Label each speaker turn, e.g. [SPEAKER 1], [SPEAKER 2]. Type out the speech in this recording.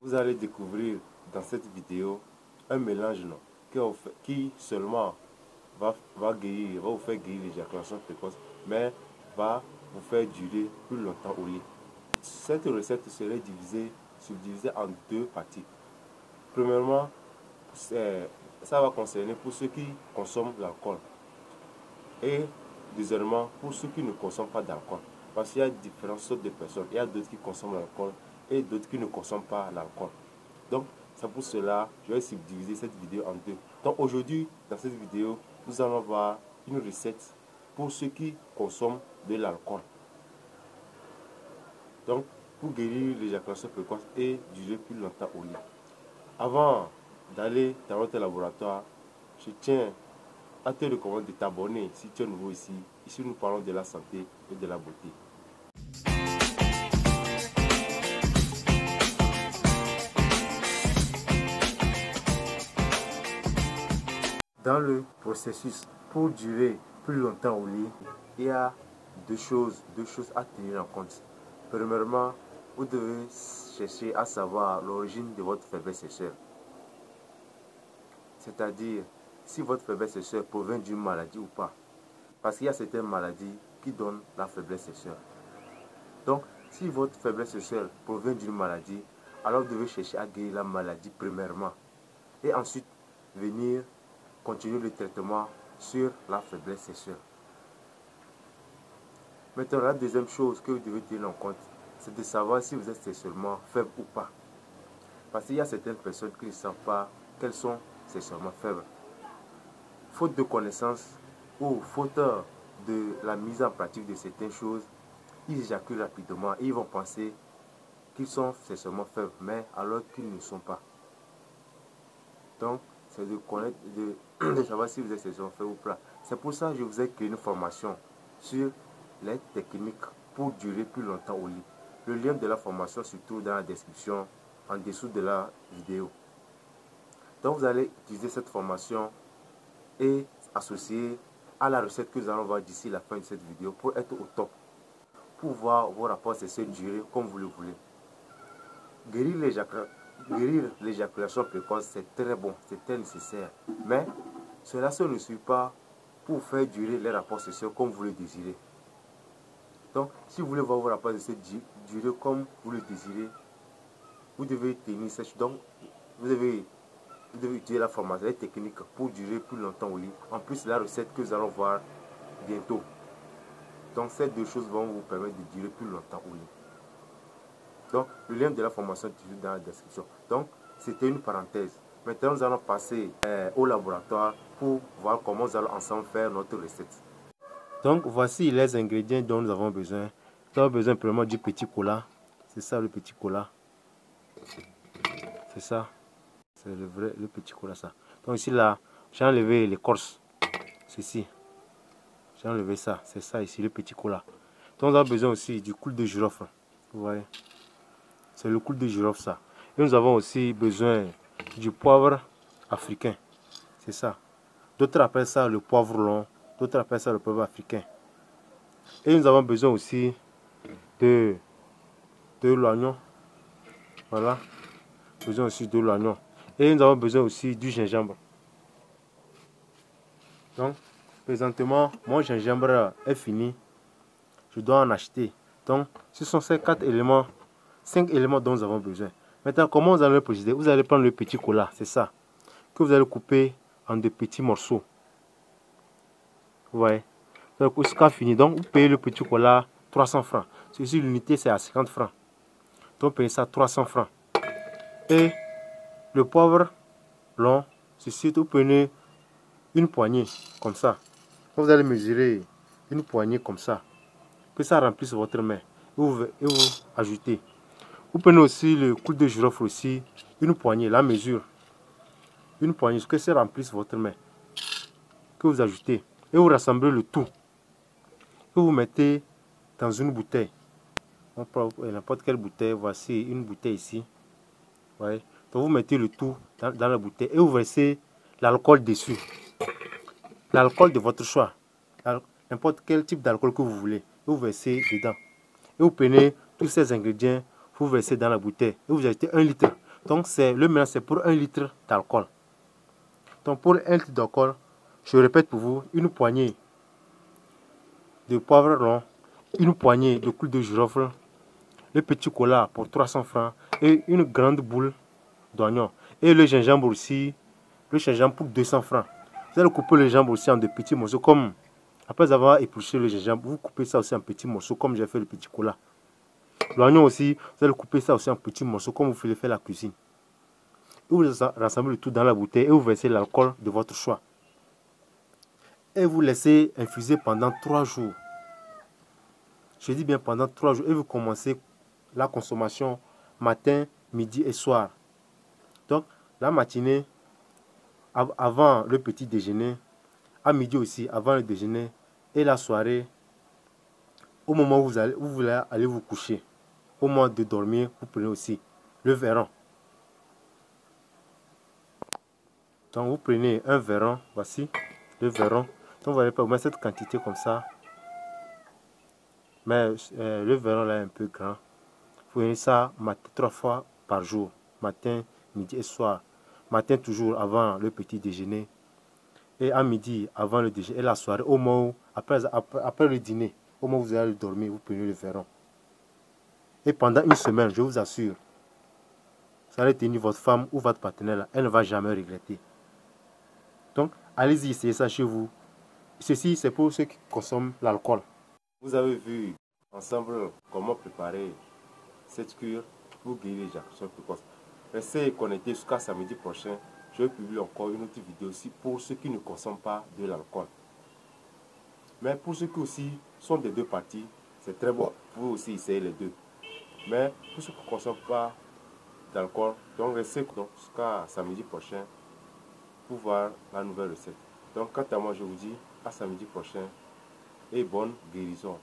[SPEAKER 1] vous allez découvrir dans cette vidéo un mélange qui seulement va vous faire guérir l'éjaculation précoce, mais va vous faire durer plus longtemps au lit. Cette recette serait subdivisée en deux parties. Premièrement, ça va concerner pour ceux qui consomment l'alcool. Et deuxièmement, pour ceux qui ne consomment pas d'alcool. Parce qu'il y a différentes sortes de personnes. Il y a d'autres qui consomment l'alcool et d'autres qui ne consomment pas l'alcool. Donc, c'est pour cela que je vais subdiviser cette vidéo en deux. Donc aujourd'hui, dans cette vidéo, nous allons voir une recette pour ceux qui consomment de l'alcool. Donc, pour guérir l'éjaculation précoce et durer plus longtemps au lit. Avant d'aller dans notre laboratoire, je tiens à te recommander de t'abonner si tu es nouveau ici. Ici, nous parlons de la santé et de la beauté. Dans le processus pour durer plus longtemps au lit, il y a deux choses à tenir en compte. Premièrement, vous devez chercher à savoir l'origine de votre faiblesse sexuelle. C'est-à-dire, si votre faiblesse sexuelle provient d'une maladie ou pas. Parce qu'il y a certaines maladies qui donnent la faiblesse sexuelle. Donc, si votre faiblesse sexuelle provient d'une maladie, alors vous devez chercher à guérir la maladie premièrement. Et ensuite, venir continuer le traitement sur la faiblesse sexuelle. Maintenant, la deuxième chose que vous devez tenir en compte, c'est de savoir si vous êtes sexuellement faible ou pas. Parce qu'il y a certaines personnes qui ne savent pas qu'elles sont sexuellement faibles. Faute de connaissances ou faute de la mise en pratique de certaines choses, ils éjaculent rapidement et ils vont penser qu'ils sont sexuellement faibles, mais alors qu'ils ne sont pas. Donc, c'est de connaître, de savoir si vous êtes sexuellement faible ou pas. C'est pour ça que je vous ai créé une formation sur les techniques pour durer plus longtemps au lit. Le lien de la formation se trouve dans la description en dessous de la vidéo. Donc, vous allez utiliser cette formation et associer à la recette que nous allons voir d'ici la fin de cette vidéo pour être au top, pour voir vos rapports sexuels durer comme vous le voulez. Guérir l'éjaculation précoce, c'est très bon, c'est très nécessaire. Mais cela ne suffit pas pour faire durer les rapports sexuels comme vous le désirez. Donc, si vous voulez voir vos rapports sexuels durer comme vous le désirez, vous devez tenir cette. Donc, vous devez utiliser la formation, les techniques pour durer plus longtemps au lit. En plus, la recette que nous allons voir bientôt. Donc, ces deux choses vont vous permettre de durer plus longtemps au lit. Donc, le lien de la formation est toujours dans la description. Donc, c'était une parenthèse. Maintenant, nous allons passer au laboratoire pour voir comment nous allons ensemble faire notre recette. Donc, voici les ingrédients dont nous avons besoin. Nous avons besoin premièrement du petit cola. C'est ça le petit cola. C'est ça. C'est le petit cola, ça. Donc, ici, là, j'ai enlevé l'écorce. Ceci. J'ai enlevé ça. C'est ça ici, le petit cola. Donc, nous avons besoin aussi du clou de girofle. Vous voyez? C'est le clou de girofle, ça. Et nous avons aussi besoin du poivre africain. C'est ça. D'autres appellent ça le poivre long. D'autres appellent ça le poivre africain. Et nous avons besoin aussi de l'oignon. Voilà. Besoin aussi de l'oignon. Et nous avons besoin aussi du gingembre. Donc, présentement, mon gingembre est fini. Je dois en acheter. Donc, ce sont ces 5 éléments dont nous avons besoin. Maintenant, comment vous allez le procéder? Vous allez prendre le petit cola, c'est ça, que vous allez couper en de petits morceaux. Vous voyez? Donc, jusqu'à fini. Donc, vous payez le petit cola 300 francs. Ceci, l'unité, c'est à 50 francs. Donc, vous payez ça 300 francs. Et le poivre long, ceci, vous prenez une poignée, comme ça. Vous allez mesurer une poignée comme ça. Que ça remplisse votre main. Et vous ajoutez. Vous prenez aussi le clou de girofle aussi, une poignée, la mesure. Une poignée, que ça remplisse votre main. Que vous ajoutez. Et vous rassemblez le tout. Que vous mettez dans une bouteille. On prend n'importe quelle bouteille. Voici une bouteille ici. Ouais. Donc vous mettez le tout dans la bouteille. Et vous versez l'alcool dessus. L'alcool de votre choix. N'importe quel type d'alcool que vous voulez. Et vous versez dedans. Et vous prenez tous ces ingrédients. Vous versez dans la bouteille. Et vous ajoutez 1 litre. Donc le mélange, c'est pour 1 litre d'alcool. Donc pour 1 litre d'alcool, je répète pour vous, une poignée de poivre rond, une poignée de clous de girofle, le petit cola pour 300 francs et une grande boule d'oignon. Et le gingembre aussi, le gingembre pour 200 francs. Vous allez couper le gingembre aussi en de petits morceaux comme, après avoir épluché le gingembre, vous coupez ça aussi en petits morceaux comme j'ai fait le petit cola. L'oignon aussi, vous allez couper ça aussi en petits morceaux comme vous voulez faire la cuisine. Et vous rassemblez le tout dans la bouteille et vous versez l'alcool de votre choix. Et vous laissez infuser pendant 3 jours. Je dis bien pendant 3 jours. Et vous commencez la consommation matin, midi et soir. Donc, la matinée, avant le petit déjeuner, à midi aussi, avant le déjeuner, et la soirée, au moment où vous voulez aller vous coucher, au moment de dormir, vous prenez aussi le verron. Donc, vous prenez un verron, voici le verron. Donc, vous n'allez pas mettre cette quantité comme ça. Mais le verron là est un peu grand. Vous prenez ça 3 fois par jour, matin, midi et soir. Matin toujours avant le petit déjeuner. Et à midi avant le déjeuner. Et la soirée, au moment où, après le dîner, au moment où vous allez dormir, vous prenez le verron. Et pendant une semaine, je vous assure, vous allez tenir votre femme ou votre partenaire là, elle ne va jamais regretter. Donc, allez-y, essayez ça chez vous. Ceci, c'est pour ceux qui consomment l'alcool. Vous avez vu ensemble comment préparer cette cure pour guérir l'éjaculation précoce. Restez connectés jusqu'à samedi prochain. Je vais publier encore une autre vidéo aussi pour ceux qui ne consomment pas de l'alcool. Mais pour ceux qui aussi sont des deux parties, c'est très bon. Vous aussi essayez les deux. Mais pour ceux qui ne consomment pas d'alcool, donc restez jusqu'à samedi prochain pour voir la nouvelle recette. Donc quant à moi, je vous dis à samedi prochain et bonne guérison.